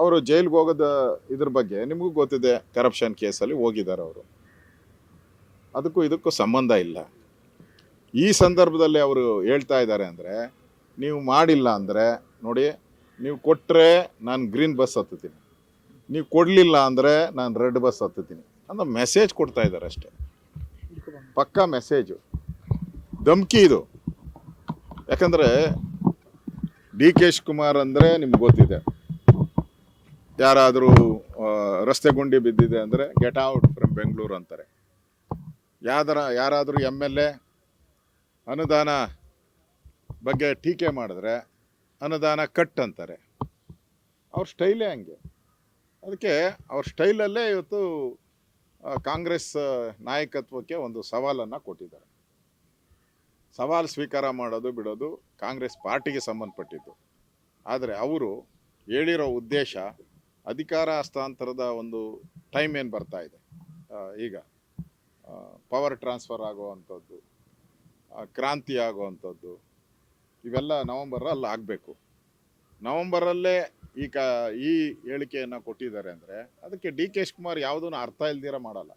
ಅವರು ಜೈಲ್ಗೆ ಹೋಗೋದ ಇದ್ರ ಬಗ್ಗೆ ನಿಮಗೂ ಗೊತ್ತಿದೆ, ಕರಪ್ಷನ್ ಕೇಸಲ್ಲಿ ಹೋಗಿದ್ದಾರೆ ಅವರು. ಅದಕ್ಕೂ ಇದಕ್ಕೂ ಸಂಬಂಧ ಇಲ್ಲ. ಈ ಸಂದರ್ಭದಲ್ಲಿ ಅವರು ಹೇಳ್ತಾ ಇದ್ದಾರೆ ಅಂದರೆ, ನೀವು ಮಾಡಿಲ್ಲ ಅಂದರೆ ನೋಡಿ, ನೀವು ಕೊಟ್ಟರೆ ನಾನು ಗ್ರೀನ್ ಬಸ್ ಹತ್ತುತ್ತೀನಿ, ನೀವು ಕೊಡಲಿಲ್ಲ ಅಂದರೆ ನಾನು ರೆಡ್ ಬಸ್ ಹತ್ತುತ್ತೀನಿ ಅನ್ನೋ ಮೆಸೇಜ್ ಕೊಡ್ತಾ ಇದ್ದಾರೆ ಅಷ್ಟೇ. ಪಕ್ಕಾ ಮೆಸೇಜು, ಧಮ್ಕಿ ಇದು. ಯಾಕಂದರೆ ಡಿ ಕೆ ಶಿವಕುಮಾರ್ ಅಂದರೆ ನಿಮ್ಗೆ ಗೊತ್ತಿದೆ, ಯಾರಾದರೂ ರಸ್ತೆ ಗುಂಡಿ ಬಿದ್ದಿದೆ ಅಂದರೆ ಗೆಟ್ ಔಟ್ ಫ್ರಮ್ ಬೆಂಗಳೂರು ಅಂತಾರೆ. ಯಾರಾದರೂ MLA ಅನುದಾನ ಬಗ್ಗೆ ಟೀಕೆ ಮಾಡಿದ್ರೆ ಅನುದಾನ ಕಟ್ ಅಂತಾರೆ. ಅವ್ರ ಸ್ಟೈಲೇ ಹಂಗೆ. ಅದಕ್ಕೆ ಅವ್ರ ಸ್ಟೈಲಲ್ಲೇ ಇವತ್ತು ಕಾಂಗ್ರೆಸ್ ನಾಯಕತ್ವಕ್ಕೆ ಒಂದು ಸವಾಲನ್ನು ಕೊಟ್ಟಿದ್ದಾರೆ. ಸವಾಲು ಸ್ವೀಕಾರ ಮಾಡೋದು ಬಿಡೋದು ಕಾಂಗ್ರೆಸ್ ಪಾರ್ಟಿಗೆ ಸಂಬಂಧಪಟ್ಟಿದ್ದು. ಆದರೆ ಅವರು ಹೇಳಿರೋ ಉದ್ದೇಶ ಅಧಿಕಾರ ಹಸ್ತಾಂತರದ ಒಂದು ಟೈಮ್ ಏನು ಬರ್ತಾ ಇದೆ, ಈಗ ಪವರ್ ಟ್ರಾನ್ಸ್ಫರ್ ಆಗುವಂಥದ್ದು, ಕ್ರಾಂತಿ ಆಗುವಂಥದ್ದು, ಇವೆಲ್ಲ ನವಂಬರಲ್ಲಿ ಆಗಬೇಕು. ನವಂಬರಲ್ಲೇ ಈ ಹೇಳಿಕೆಯನ್ನು ಕೊಟ್ಟಿದ್ದಾರೆ ಅಂದರೆ ಅದಕ್ಕೆ ಡಿ ಕೆ ಶಿವಕುಮಾರ್ ಯಾವುದೂ ಅರ್ಥ ಇಲ್ದಿರ ಮಾಡಲ್ಲ.